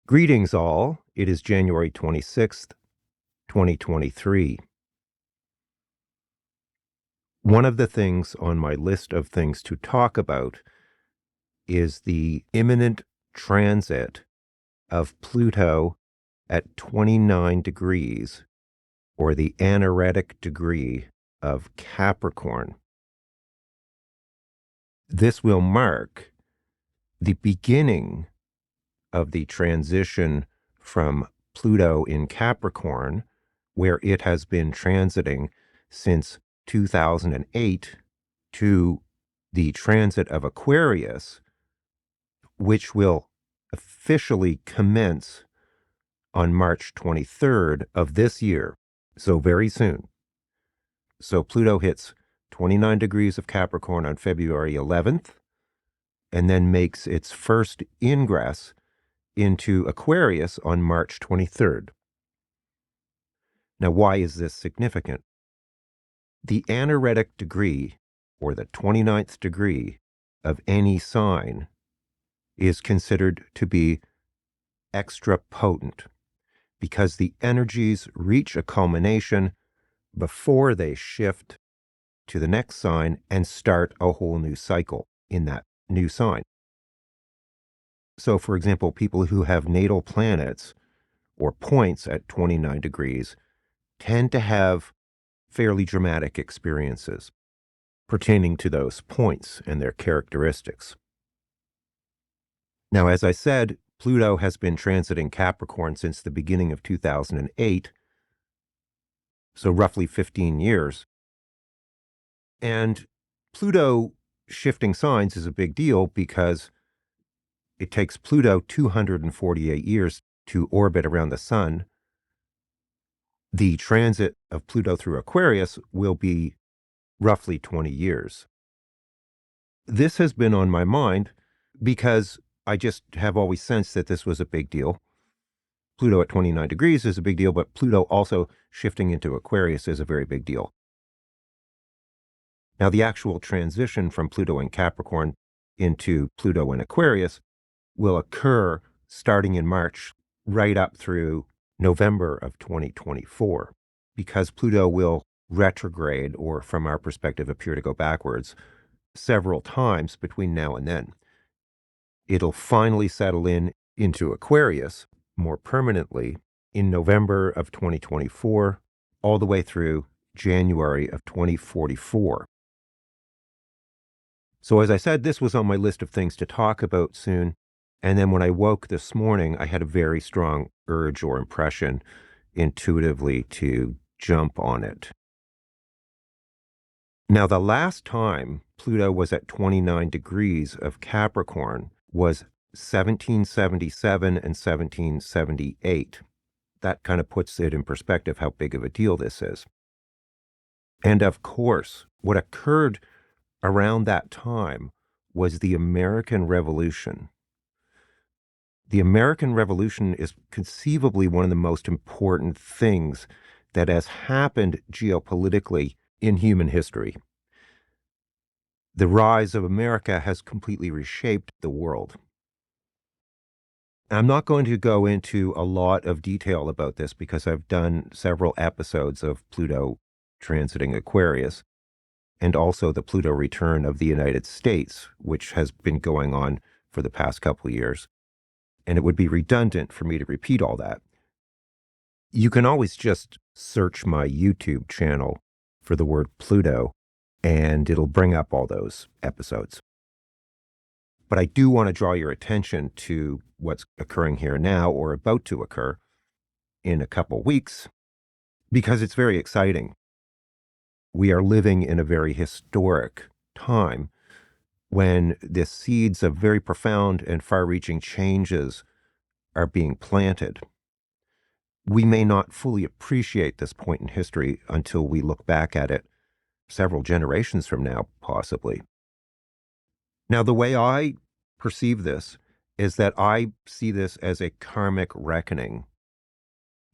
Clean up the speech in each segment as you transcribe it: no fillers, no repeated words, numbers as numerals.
Greetings all. It is January 26th, 2023. One of the things on my list of things to talk about is the imminent transit of Pluto at 29 degrees, or the anaretic degree of Capricorn. This will mark the beginning of the transition from Pluto in Capricorn, where it has been transiting since 2008, to the transit of Aquarius, which will officially commence on March 23rd of this year, so very soon. So Pluto hits 29 degrees of Capricorn on February 11th, and then makes its first ingress into Aquarius on March 23rd. Now, why is this significant? The anaretic degree, or the 29th degree of any sign, is considered to be extra potent because the energies reach a culmination before they shift to the next sign and start a whole new cycle in that new sign. So, for example, people who have natal planets or points at 29 degrees tend to have fairly dramatic experiences pertaining to those points and their characteristics. Now, as I said, Pluto has been transiting Capricorn since the beginning of 2008, so roughly 15 years. And Pluto shifting signs is a big deal because it takes Pluto 248 years to orbit around the sun. The transit of Pluto through Aquarius will be roughly 20 years. This has been on my mind because I just have always sensed that this was a big deal. Pluto at 29 degrees is a big deal, but Pluto also shifting into Aquarius is a very big deal. Now, the actual transition from Pluto in Capricorn into Pluto in Aquarius will occur starting in March right up through November of 2024, because Pluto will retrograde, or from our perspective appear to go backwards, several times between now and then. It'll finally settle into Aquarius more permanently in November of 2024, all the way through January of 2044. So as I said, this was on my list of things to talk about soon. And then when I woke this morning, I had a very strong urge or impression intuitively to jump on it. Now, the last time Pluto was at 29 degrees of Capricorn was 1777 and 1778. That kind of puts it in perspective how big of a deal this is. And of course, what occurred around that time was the American Revolution. The American Revolution is conceivably one of the most important things that has happened geopolitically in human history. The rise of America has completely reshaped the world. I'm not going to go into a lot of detail about this because I've done several episodes of Pluto transiting Aquarius, and also the Pluto return of the United States, which has been going on for the past couple of years. And it would be redundant for me to repeat all that. You can always just search my YouTube channel for the word Pluto, and it'll bring up all those episodes. But I do want to draw your attention to what's occurring here now, or about to occur in a couple weeks, because it's very exciting. We are living in a very historic time when the seeds of very profound and far-reaching changes are being planted. We may not fully appreciate this point in history until we look back at it several generations from now, possibly. Now, the way I perceive this is that I see this as a karmic reckoning,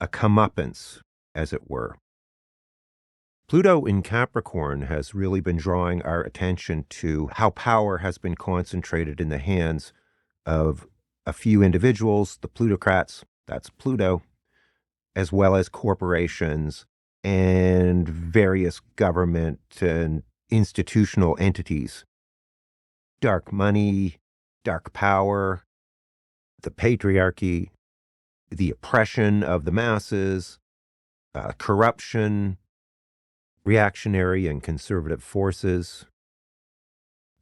a comeuppance, as it were. Pluto in Capricorn has really been drawing our attention to how power has been concentrated in the hands of a few individuals, the plutocrats, that's Pluto, as well as corporations and various government and institutional entities. Dark money, dark power, the patriarchy, the oppression of the masses, corruption, reactionary and conservative forces,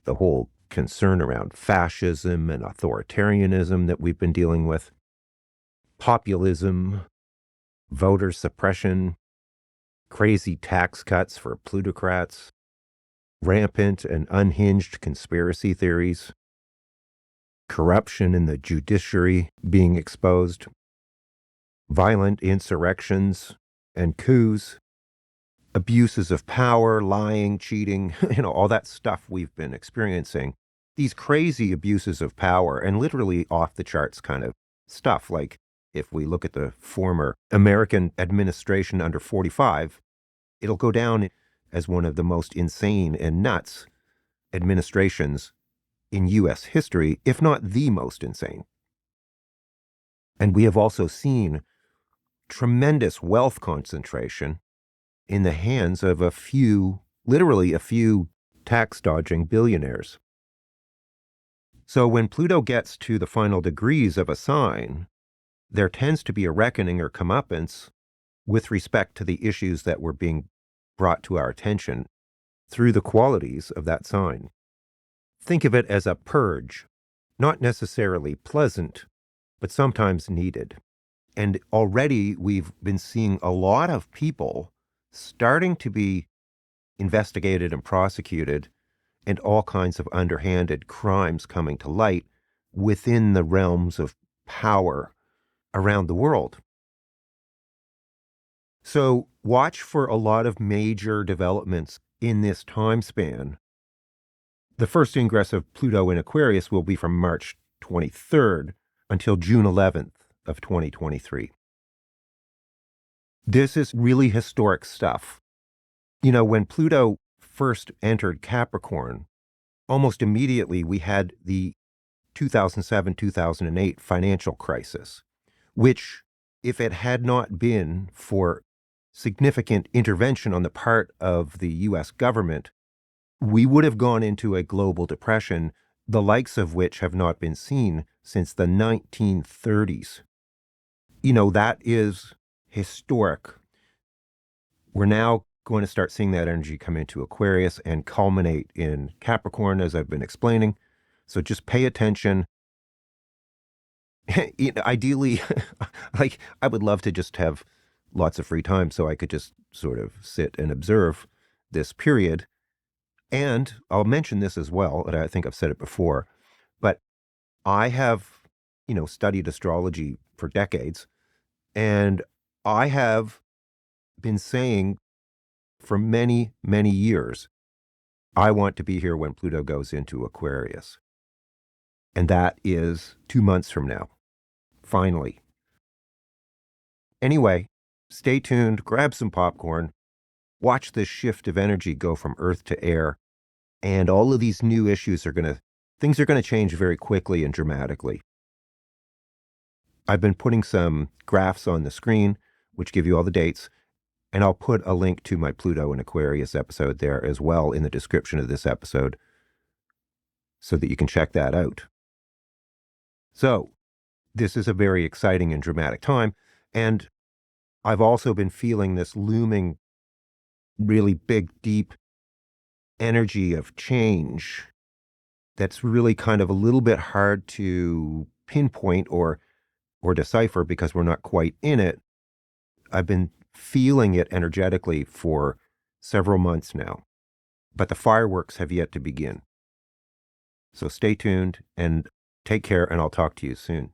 the whole concern around fascism and authoritarianism that we've been dealing with, populism, voter suppression, crazy tax cuts for plutocrats, rampant and unhinged conspiracy theories, corruption in the judiciary being exposed, violent insurrections and coups, abuses of power, lying, cheating, all that stuff we've been experiencing. These crazy abuses of power and literally off the charts kind of stuff. Like if we look at the former American administration under 45, it'll go down as one of the most insane and nuts administrations in U.S. history, if not the most insane. And we have also seen tremendous wealth concentration in the hands of a few, literally a few tax-dodging billionaires. So when Pluto gets to the final degrees of a sign, there tends to be a reckoning or comeuppance with respect to the issues that were being brought to our attention through the qualities of that sign. Think of it as a purge, not necessarily pleasant, but sometimes needed. And already we've been seeing a lot of people starting to be investigated and prosecuted, and all kinds of underhanded crimes coming to light within the realms of power around the world. So watch for a lot of major developments in this time span. The first ingress of Pluto in Aquarius will be from March 23rd until June 11th of 2023. This is really historic stuff. When Pluto first entered Capricorn, almost immediately we had the 2007-2008 financial crisis, which, if it had not been for significant intervention on the part of the U.S. government, we would have gone into a global depression, the likes of which have not been seen since the 1930s. That is historic. We're now going to start seeing that energy come into Aquarius and culminate in Capricorn, as I've been explaining. So just pay attention. Ideally, I would love to just have lots of free time so I could just sort of sit and observe this period. And I'll mention this as well, and I think I've said it before, but I have, studied astrology for decades, and I have been saying for many, many years, I want to be here when Pluto goes into Aquarius. And that is 2 months from now, finally. Anyway, stay tuned, grab some popcorn, watch this shift of energy go from earth to air, and all of these new issues things are going to change very quickly and dramatically. I've been putting some graphs on the screen, which give you all the dates, and I'll put a link to my Pluto and Aquarius episode there as well in the description of this episode so that you can check that out. So, this is a very exciting and dramatic time, and I've also been feeling this looming, really big, deep energy of change that's really kind of a little bit hard to pinpoint or decipher because we're not quite in it. I've been feeling it energetically for several months now, but the fireworks have yet to begin. So stay tuned and take care, and I'll talk to you soon.